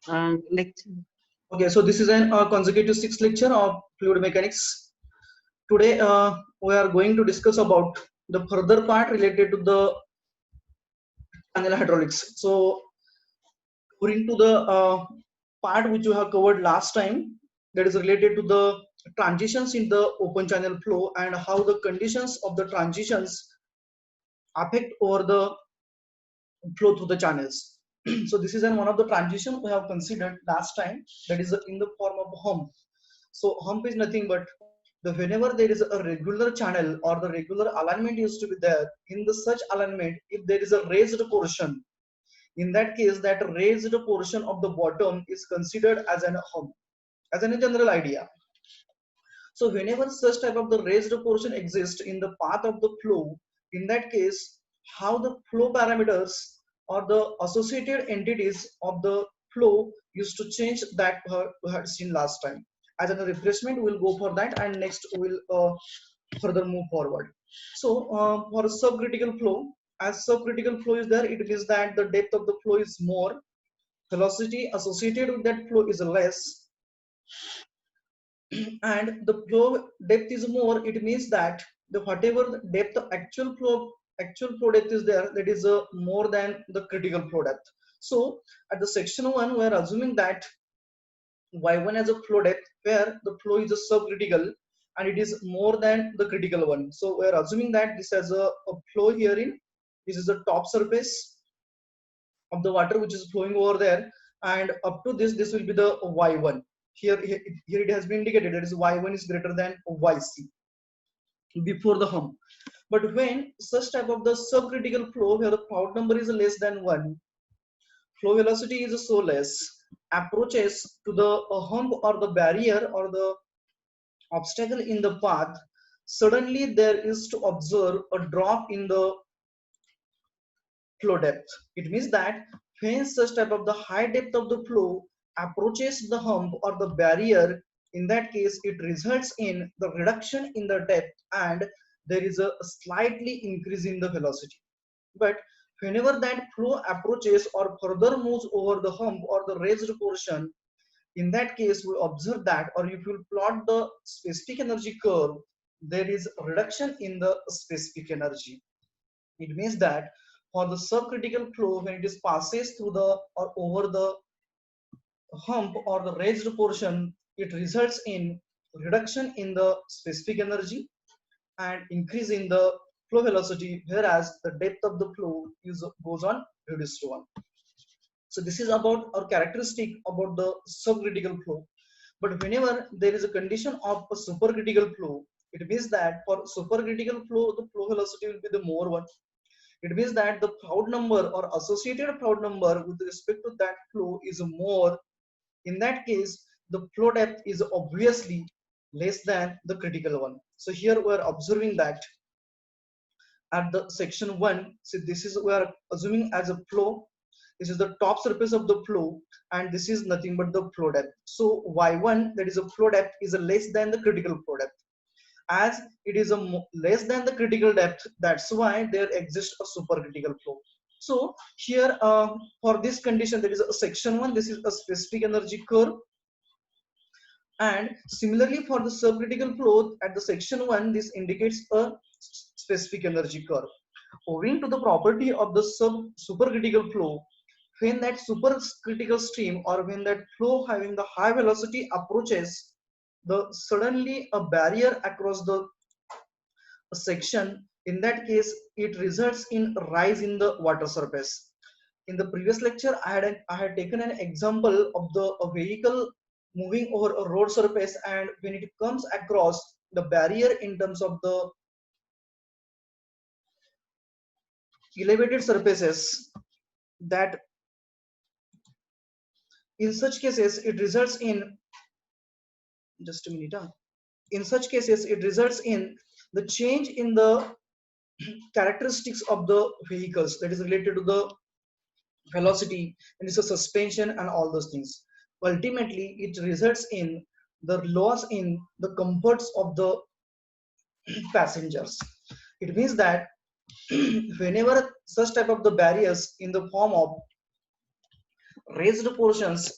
Lecture. Okay, so this is an consecutive sixth lecture of fluid mechanics. Today we are going to discuss about the further part related to the channel hydraulics. So according to the part which we have covered last time, that is related to the transitions in the open channel flow and how the conditions of the transitions affect over the flow through the channels. So this is one of the transition we have considered last time, that is in the form of hump. So hump is nothing but the whenever there is a regular channel or the regular alignment used to be there, in the such alignment, if there is a raised portion, in that case that raised portion of the bottom is considered as an hump, as a general idea. So whenever such type of the raised portion exists in the path of the flow, in that case, how the flow parameters or the associated entities of the flow used to change, that we had seen last time. As a refreshment, we'll go for that, and next we'll further move forward. So for a subcritical flow, as subcritical flow is there, it means that the depth of the flow is more, velocity associated with that flow is less, and the flow depth is more. It means that the whatever the depth of actual flow depth is there, that is more than the critical flow depth. So at the section 1 we are assuming that y1 as a flow depth where the flow is a subcritical and it is more than the critical one. So we are assuming that this has a flow herein. This is the top surface of the water which is flowing over there, and up to this will be the y1. Here it has been indicated that is y1 is greater than yc before the hump. But when such type of the subcritical flow where the Froude number is less than 1, flow velocity is so less, approaches to the hump or the barrier or the obstacle in the path, suddenly there is to observe a drop in the flow depth. It means that when such type of the high depth of the flow approaches the hump or the barrier, in that case it results in the reduction in the depth and there is a slightly increase in the velocity. But whenever that flow approaches or further moves over the hump or the raised portion, in that case we observe that, or if you plot the specific energy curve, there is a reduction in the specific energy. It means that for the subcritical flow, when it is passes through the or over the hump or the raised portion, it results in reduction in the specific energy and increase in the flow velocity, whereas the depth of the flow is goes on reduced to 1. So this is about our characteristic about the subcritical flow. But whenever there is a condition of a supercritical flow, it means that for supercritical flow, the flow velocity will be the more one. It means that the Froude number or associated Froude number with respect to that flow is more. In that case, the flow depth is obviously less than the critical one. So here we are observing that at the section 1, so this is we are assuming as a flow. This is the top surface of the flow, and this is nothing but the flow depth. So y1, that is a flow depth, is a less than the critical flow depth. As it is a less than the critical depth, that's why there exists a supercritical flow. So here for this condition, there is a section 1, this is a specific energy curve, and similarly for the subcritical flow at the section 1, this indicates a specific energy curve. Owing to the property of the supercritical flow, when that supercritical stream or when that flow having the high velocity approaches the suddenly a barrier across the section, in that case it results in rise in the water surface. In the previous lecture I had taken an example of the a vehicle moving over a road surface, and when it comes across the barrier in terms of the elevated surfaces, that in such cases it results in, just a minute, in such cases it results in the change in the characteristics of the vehicles, that is related to the velocity and it's a suspension and all those things. Ultimately it results in the loss in the comforts of the passengers. It means that whenever such type of the barriers in the form of raised portions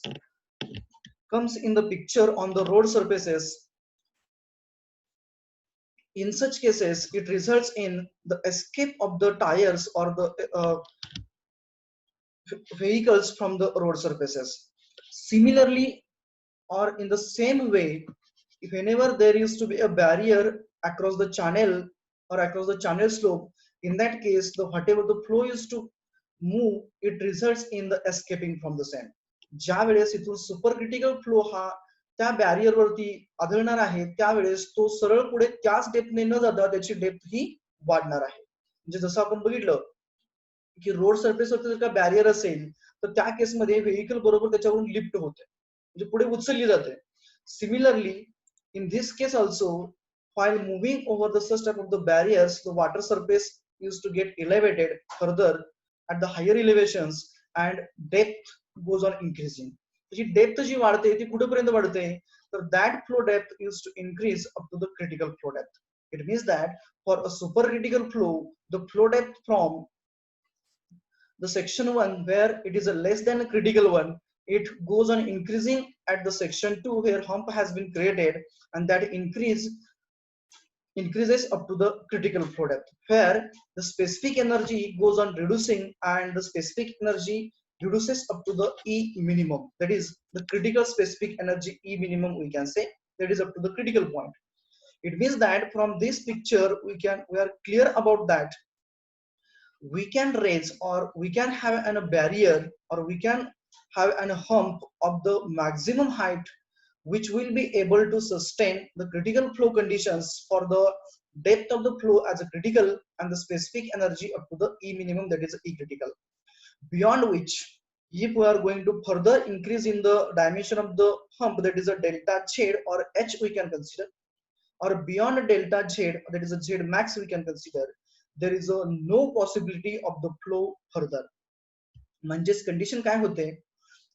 comes in the picture on the road surfaces. In such cases, it results in the escape of the tires or the vehicles from the road surfaces. Similarly, or in the same way, whenever there used to be a barrier across the channel or across the channel slope, in that case, the whatever the flow used to move, it results in the escaping from the same. ज्या वेळेस इथून super critical flow हा त्या barrier वरती आढळणार आहे, त्यावेळेस तो सरळ पुढे त्याच डेप्थने न जाता त्याची डेप्थ ही वाढणार आहे. म्हणजे जसं आपण बघितलं की रोड सरफेसवरती जर का बॅरियर असेल तर त्या केसमध्ये व्हेकल बरोबर त्याच्यावरून लिफ्ट होते, म्हणजे पुढे उचलली जाते. Similarly in this case also, while moving over the such type of the barriers, the water surface used to get elevated further at the higher elevations and depth goes on increasing. जी depth जी वाढते ती कुठेपर्यंत वाढते, तर that flow depth used to increase up to the critical flow depth. It means that for a supercritical flow, the flow depth from the section 1 where it is a less than a critical one, it goes on increasing at the section 2 where hump has been created, and that increases up to the critical flow depth where the specific energy goes on reducing and the specific energy reduces up to the E minimum, that is the critical specific energy E minimum, we can say, that is up to the critical point. It means that from this picture we are clear about that we can raise or we can have a barrier or we can have a hump of the maximum height which will be able to sustain the critical flow conditions for the depth of the flow as a critical and the specific energy up to the E minimum, that is E critical, beyond which if we are going to further increase in the dimension of the hump, that is a delta Z or H we can consider, or beyond delta Z, that is a Z max we can consider, there is a no possibility of the flow further. म्हणजेच condition काय होते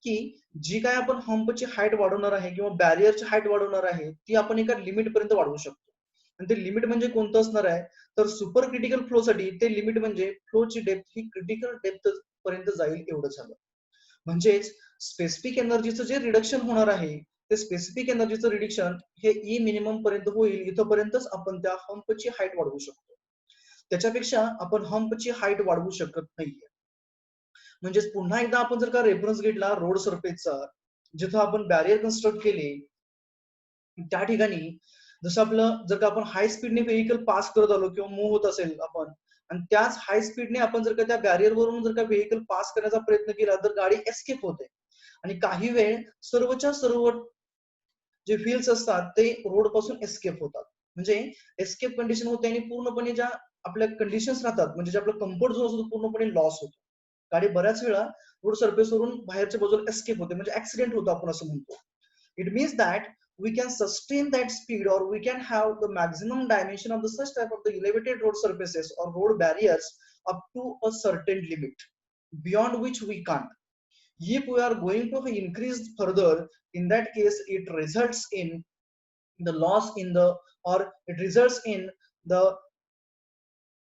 की जी काय आपण हंपची height वाढवणार आहे किंवा बॅरियरची height वाढवणार आहे ती आपण एका लिमिट पर्यंत वाढवू शकतो. आणि ते लिमिट म्हणजे कोणतं असणार आहे, तर सुपर क्रिटिकल फ्लो साठी ते लिमिट म्हणजे फ्लोची डेप्थ ही क्रिटिकल डेप्थ पर्यंत जाईल एवढं झालं. म्हणजेच स्पेसिफिक एनर्जीचं जे रिडक्शन होणार आहे ते स्पेसिफिक एनर्जीचं रिडक्शन हे ई मिनिमम पर्यंत होईल, इथपर्यंतच आपण त्या हंपची हाईट वाढवू शकतो. त्याच्यापेक्षा आपण हंपची हाईट वाढवू शकत नाहीये. म्हणजेच पुन्हा एकदा आपण जर का रेफरन्स घेतला रोड सरफेसचा, जिथं आपण बॅरियर कन्स्ट्रक्ट केले त्या ठिकाणी जसं आपलं जर का आपण हाय स्पीडने व्हेकल पास करत आलो किंवा मूव्ह होत असेल आपण आणि त्याच हाय स्पीडने आपण जर का त्या बॅरियर वरून जर का व्हेकल पास करण्याचा प्रयत्न केला तर गाडी एस्केप होते आणि काही वेळ सर्वच्या सर्व जे व्हील्स असतात ते रोड पासून एस्केप होतात. म्हणजे एस्केप कंडिशन होते आणि पूर्णपणे ज्या आपल्या कंडिशन्स राहतात म्हणजे जे आपला कम्फर्ट झोन असतो पूर्णपणे लॉस होतो. गाडी बऱ्याच वेळा रोड सरफेस वरून बाहेरच्या बाजूला एस्केप होते, म्हणजे ऍक्सिडेंट होतो आपण असं म्हणतो. It means that we can sustain that speed or we can have the maximum dimension of the such type of the elevated road surfaces or road barriers up to a certain limit beyond which we can't. If we are going to increase further, in that case it results in the loss in the or it results in the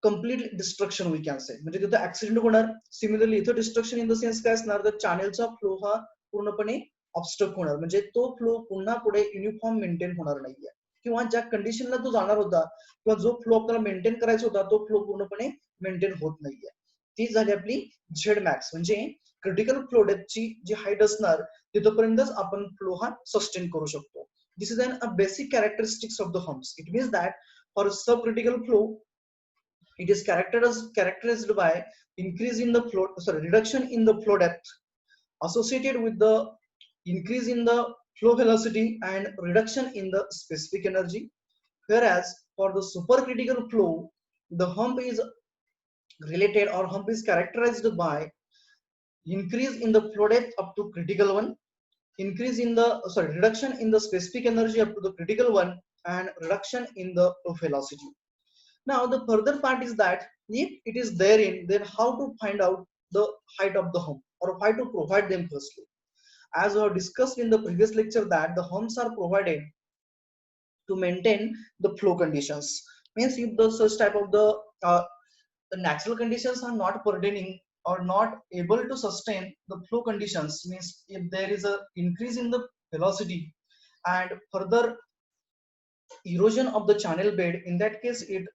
complete destruction we can say, म्हणजे तिथे accident होणार. Similarly इथं destruction in the sense काय असणार, तर चॅनेलचा flow हा पूर्णपणे ऑब्स्ट्रक होणार, म्हणजे तो फ्लो पुन्हा पुढे युनिफॉर्म मेंटेन होणार नाहीये किंवा ज्या कंडिशनला तो जाणार होता किंवा जो फ्लो आपल्याला मेंटेन करायचा होता तो फ्लो पूर्णपणे मेंटेन होत नाहीये. ती झाली आपली झेड मॅक्स, म्हणजे क्रिटिकल फ्लो डेप्थची जी हाईट असणार तिथपर्यंतच आपण फ्लो हा सस्टेन करू शकतो. This is a basic characteristics of the humps. It means that for sub critical flow it is characterized by increase in the flow, sorry, reduction in the flow depth associated with the increase in the flow velocity and reduction in the specific energy. Whereas for the supercritical flow, the hump is related or hump is characterized by increase in the flow depth up to critical one, increase in the reduction in the specific energy up to the critical one, and reduction in the velocity. Now the further part is that if it is therein, then how to find out the height of the hump or how to provide them firstly. As we have discussed in the previous lecture that the humps are provided to maintain the flow conditions. Means if the such type of the natural conditions are not pertaining or not able to sustain the flow conditions, means if there is a increase in the velocity and further erosion of the channel bed, in that case it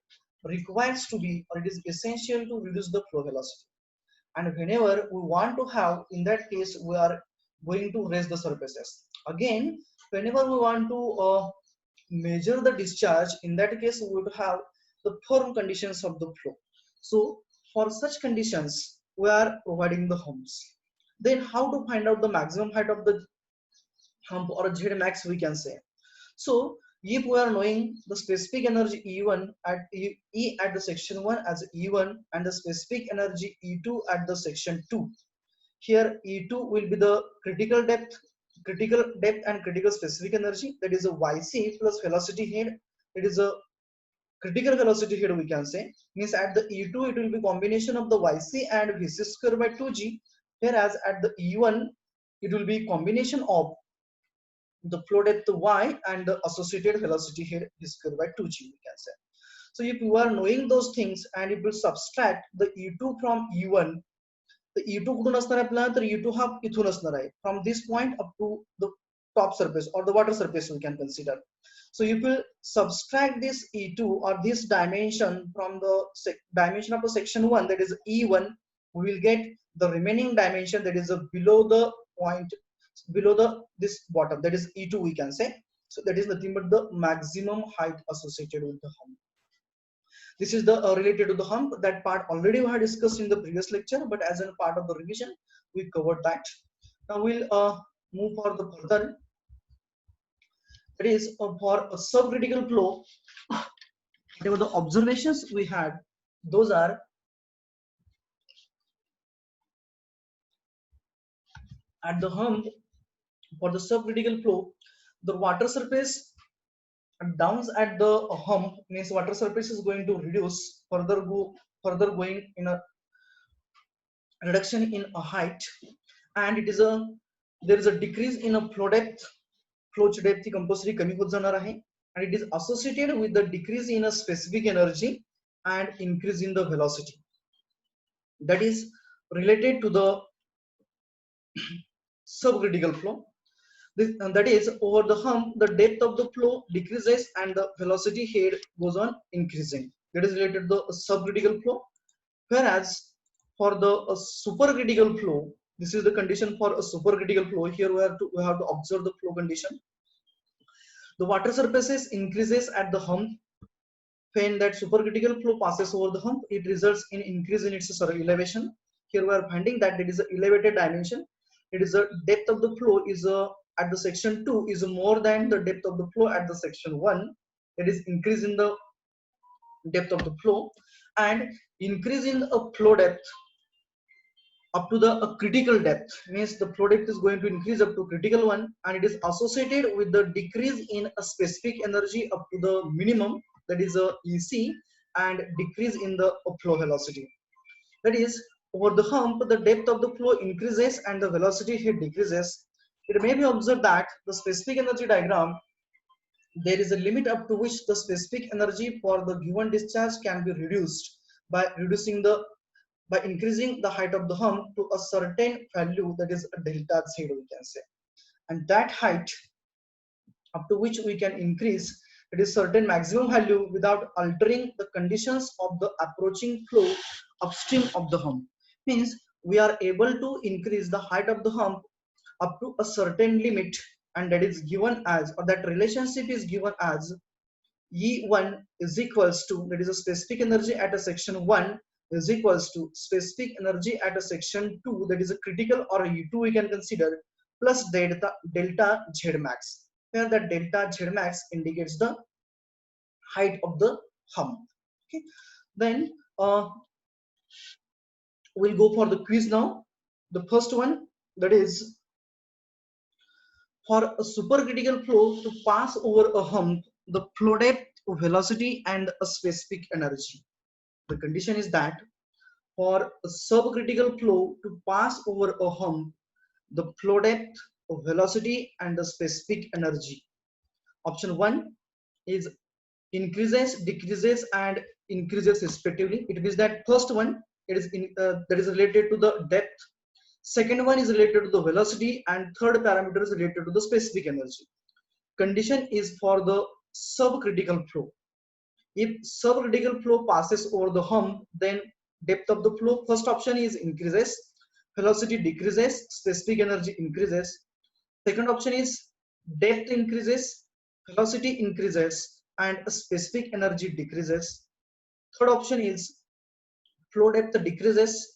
requires to be, or it is essential to reduce the flow velocity. And whenever we want to have, in that case we are going to raise the surfaces. Again, whenever we want to measure the discharge, in that case we would have the firm conditions of the flow. So for such conditions we are providing the humps. Then how to find out the maximum height of the hump, or Z max we can say. So if we are knowing the specific energy E1 at E at the section 1 as E1 and the specific energy E2 at the section 2, here E2 will be the critical depth and critical specific energy, that is a YC plus velocity head, it is a critical velocity head we can say, means at the E2 it will be combination of the YC and Vc square by 2g, whereas at the E1 it will be combination of the flow depth y and the associated velocity head v square by 2g we can say. So if you are knowing those things and if you subtract the E2 from E1, the E2 कुठून असणार आहे आपला, तर E2 हा इथून असणार आहे, from this point up to the top surface or the water surface we can consider. So if you subtract this E2 or this dimension from the dimension of the section 1, that is E1, we will get the remaining dimension that is below the point, below the this bottom, that is E2 we can say. So that is nothing but the maximum height associated with the hump. This is the related to the hump. That part already we had discussed in the previous lecture, but as a part of the revision we covered that. Now we'll move for the further. That is for a subcritical flow, whatever the observations we had, those are at the hump. For the subcritical flow, the water surface downs at the hump, means water surface is going to reduce, further going in a reduction in a height, and it is a, there is a decrease in a flow depth. Flow depth compulsory कमी होत जाणार आहे, and it is associated with the decrease in a specific energy and increase in the velocity. That is related to the subcritical flow. That is, over the hump the depth of the flow decreases and the velocity head goes on increasing. That is related to the subcritical flow. Whereas for the supercritical flow, this is the condition for a supercritical flow. Here we have to observe the flow condition. The water surfaces increases at the hump. When that supercritical flow passes over the hump, it results in increase in its elevation. Here we are finding that it is an elevated dimension. It is the depth of the flow is at the section 2 is more than the depth of the flow at the section 1. It is increase in the depth of the flow, and increase in a flow depth up to the critical depth, means the flow depth is going to increase up to critical one, and it is associated with the decrease in a specific energy up to the minimum, that is a EC, and decrease in the flow velocity. That is, over the hump the depth of the flow increases and the velocity here decreases. It may be observed that the specific energy diagram, there is a limit up to which the specific energy for the given discharge can be reduced by increasing the height of the hump to a certain value, that is a delta z we can say, and that height up to which we can increase, it is certain maximum value without altering the conditions of the approaching flow upstream of the hump. Means we are able to increase the height of the hump up to a certain limit, and that is given as, or that relationship is given as E1 is equals to, that is a specific energy at a section 1 is equals to specific energy at a section 2, that is a critical or a E2 we can consider, plus delta Z max, where the delta Z max indicates the height of the hump. Okay, then we'll go for the quiz now. The first one, that is, for a supercritical flow to pass over a hump, the flow depth, velocity, and a specific energy. The condition is that for a subcritical flow to pass over a hump, the flow depth, velocity, and the specific energy. Option 1 is increases, decreases, and increases respectively. It means that first one, it is that is related to the depth. Second one is related to the velocity, and third parameter is related to the specific energy. Condition is for the subcritical flow. If subcritical flow passes over the hump, then depth of the flow, first option is increases, velocity decreases, specific energy increases. Second option is depth increases, velocity increases, and specific energy decreases. Third option is flow depth decreases,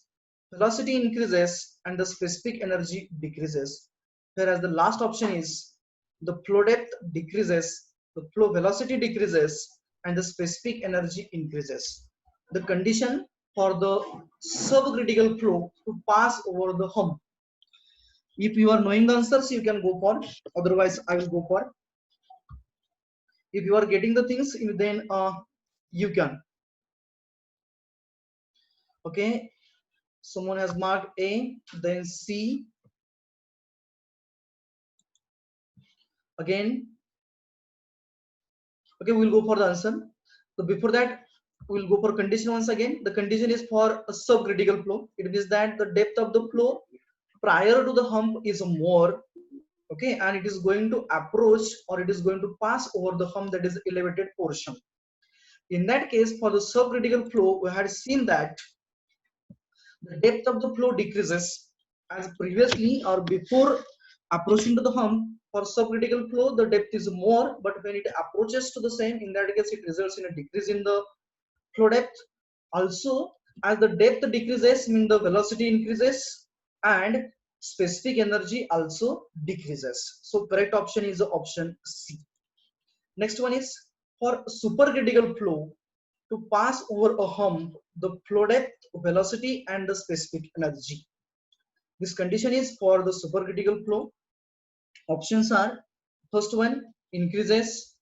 velocity increases, and the specific energy decreases. Whereas the last option is the flow depth decreases, the flow velocity decreases, and the specific energy increases. The condition for the subcritical flow to pass over the hump. If you are knowing the answers, you can go for. Otherwise, I will go for. If you are getting the things, then you can. Okay. Someone has marked A, then C. Again. Okay, we'll go for the answer. So before that, we'll go for condition once again. The condition is for a subcritical flow. It means that the depth of the flow prior to the hump is more, okay, and it is going to approach or it is going to pass over the hump, that is elevated portion. In that case, for the subcritical flow, we had seen that the depth of the flow decreases as previously or before approaching to the hump. For subcritical flow, the depth is more, but when it approaches to the same, in that case, it results in a decrease in the flow depth. Also, as the depth decreases, means the velocity increases and specific energy also decreases. So correct option is option C. Next one is for supercritical flow to pass over a hump, the flow depth, velocity, and the specific energy. This condition is for the supercritical flow. Options are first one increases,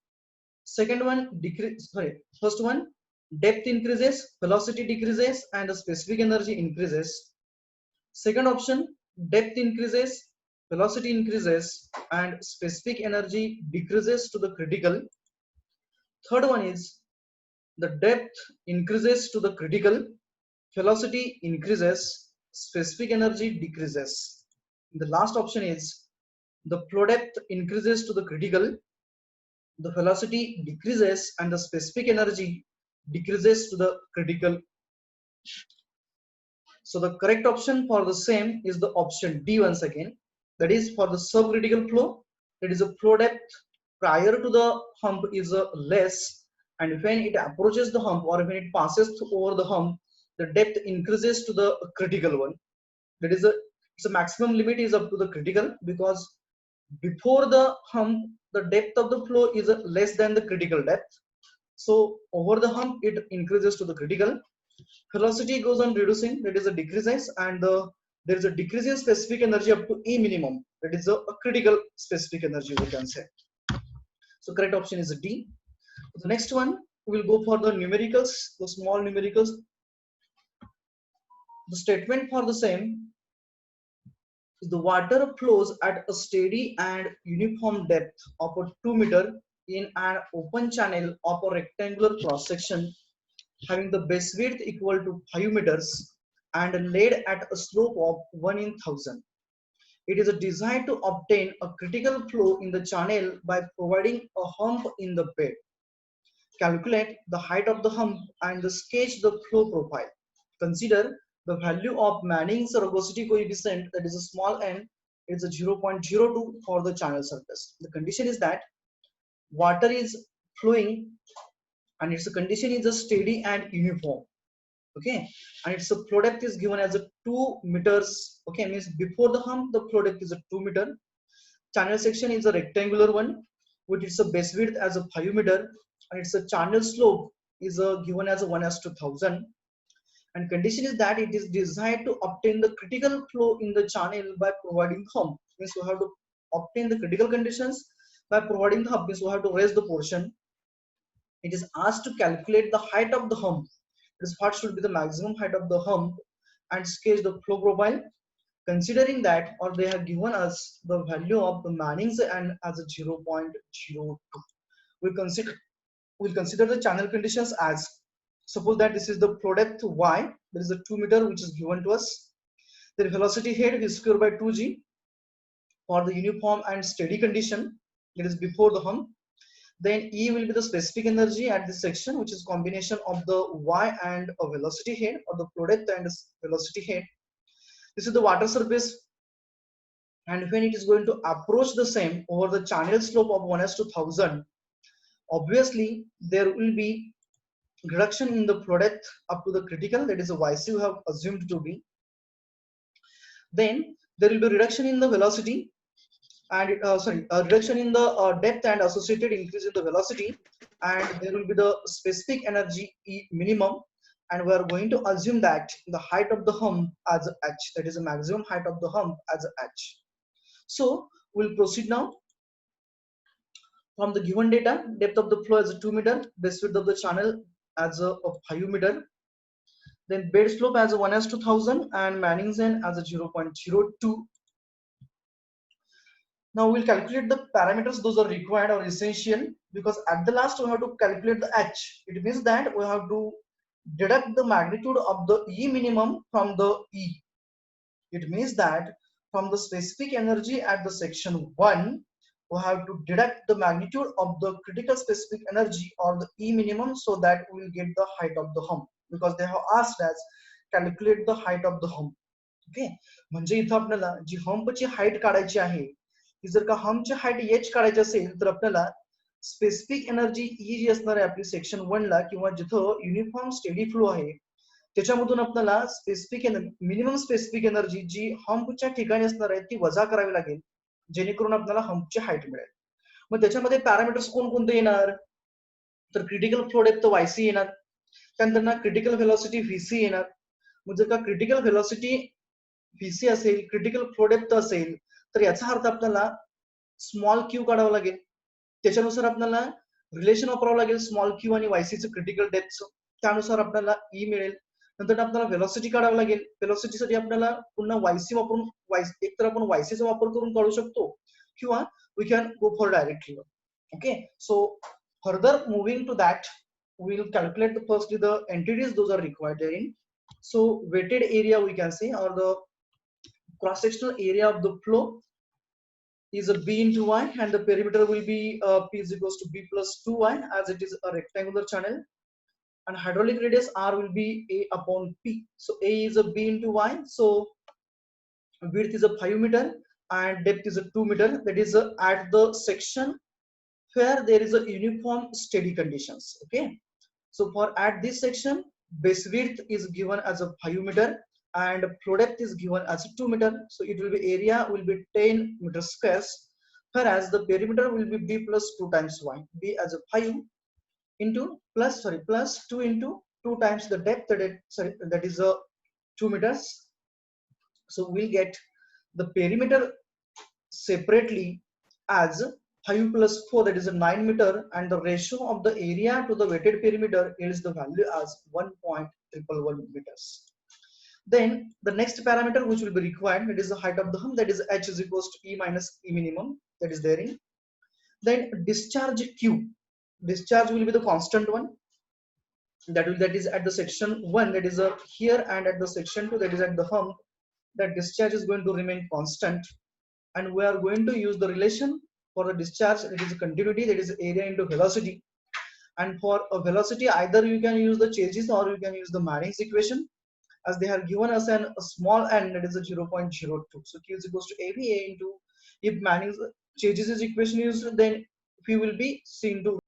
second one decrease. Sorry, first one depth increases, velocity decreases, and the specific energy increases. Second option depth increases, velocity increases, and specific energy decreases to the critical. Third one is the depth increases to the critical, velocity increases, specific energy decreases. The last option is the flow depth increases to the critical, the velocity decreases, and the specific energy decreases to the critical. So the correct option for the same is the option D once again. That is for the subcritical flow, that is a flow depth prior to the hump is less, and when it approaches the hump or when it passes over the hump, the depth increases to the critical one. That is a maximum limit is up to the critical, because before the hump the depth of the flow is less than the critical depth. So over the hump it increases to the critical. Velocity goes on reducing, that is a decreases, and there is a decrease in specific energy up to E minimum, that is a critical specific energy we can say. So correct option is D. The next one we'll go for the numericals, the small numericals. The statement for the same is the water flows at a steady and uniform depth of a 2 meter in an open channel of a rectangular cross section having the base width equal to 5 meters and laid at a slope of 1 in 1000. It is designed to obtain a critical flow in the channel by providing a hump in the bed. Calculate the height of the hump and sketch the flow profile. Consider the value of Manning's rugosity coefficient, that is a small n, is a 0.02 for the channel surface. The condition is that water is flowing and its condition is a steady and uniform, okay, and its flow depth is given as a 2 meters, okay, means before the hump the flow depth is a 2 meter, channel section is a rectangular one with its base width as a 5 meter, and its a channel slope is given as a 1:1000, and condition is that it is designed to obtain the critical flow in the channel by providing hump, means we have to obtain the critical conditions by providing the hump, means we have to raise the portion. It is asked to calculate the height of the hump. This what should be the maximum height of the hump and sketch the flow profile. Considering that, or they have given us the value of the Manning's and as a 0.02. We'll consider the channel conditions as, suppose that this is the flow depth y, there is a 2 meter which is given to us. The velocity head v square by 2g for the uniform and steady condition, it is before the hump. Then E will be the specific energy at this section, which is combination of the y and a velocity head, or the flow depth and velocity head. This is the water surface, and when it is going to approach the same over the channel slope of 1:1000, obviously there will be reduction in the flow depth up to the critical, that is the YC you have assumed to be. Then there will be reduction in the velocity and reduction in the depth and associated increase in the velocity, and there will be the specific energy E minimum, and we are going to assume that the height of the hump as h, that is the maximum height of the hump as h. So we'll proceed now. From the given data, depth of the flow as a 2 meter, base width of the channel as a 5 meter, then bed slope as a 1:1000 and Manningsen as a 0.02. Now we'll calculate the parameters, those are required or essential, because at the last we have to calculate the h. It means that we have to deduct the magnitude of the E minimum from the E. It means that from the specific energy at the section 1, we have to deduct the magnitude of the critical specific energy or the E minimum, so that we will get the height of the hump, because they have asked us calculate the height of the hump. Okay, म्हणजे इथं आपल्याला जी हम्पची height काढायची आहे, की जर का हम्पची height H काढायची असेल तर आपल्याला स्पेसिफिक एनर्जी ही जी असणार आहे आपली सेक्शन 1 ला, किंवा जिथं युनिफॉर्म स्टेडी फ्लो आहे त्याच्यामधून आपल्याला स्पेसिफिक मिनिमम स्पेसिफिक एनर्जी जी हम्पच्या ठिकाणी असणार आहे ती वजा करावी लागेल, जेणेकरून आपल्याला हम्पची हाईट मिळेल. मग त्याच्यामध्ये पॅरामीटर्स कोणकोणते येणार, तर क्रिटिकल फ्लो डेप्थ YC येणार, त्यानंतर ना क्रिटिकल व्हेलॉसिटी VC येणार. मग जर का क्रिटिकल व्हेलॉसिटी VC असेल, क्रिटिकल फ्लो डेप्थ असेल, तर याचा अर्थ आपल्याला स्मॉल क्यू काढावं लागेल. त्याच्यानुसार आपल्याला रिलेशन वापरावं लागेल स्मॉल क्यू आणि YC चं क्रिटिकल डेप्थ, त्यानुसार आपल्याला E मिळेल. नंतर आपल्याला व्हेलॉसिटी काढावं लागेल. व्हेलॉसिटीसाठी आपल्याला पुन्हा YC वापरून, एक तर आपण YC चा वापर करून काढू शकतो, किंवा we can go for directly. Okay, so further moving to that, we will calculate the firstly the entities those are required therein. So weighted area we can say, or the cross sectional area of the flow is a B into Y, and the perimeter will be P is equals to B plus 2Y, as it is a rectangular channel, and hydraulic radius R will be A upon P. So A is a B into Y, so width is a 5 meter and depth is a 2 meter, that is at the section where there is a uniform steady conditions. Okay, so for at this section, base width is given as a 5 meter and flow depth is given as a 2 meter. So it will be area will be 10 meter squares, whereas the perimeter will be B plus 2 times Y. B as a 5 into plus 2 into 2 times the depth, that is a 2 meters. So we'll get the perimeter separately as 5 plus 4, that is a 9 meter, and the ratio of the area to the weighted perimeter is the value as 1.111 meters. Then the next parameter which will be required, that is the height of the hump, that is h is equals to E minus E minimum, that is therein. Then discharge Q, discharge will be the constant one, that is at the section 1, that is here, and at the section 2, that is at the hump, that discharge is going to remain constant, and we are going to use the relation for the discharge, that is a continuity, that is area into velocity. And for a velocity, either you can use the Chase's or you can use the Manning's equation, as they have given us a small n, that is a 0.02. So Q is equals to AVA into, if Manning's Chase's equation is used, then P will be seen to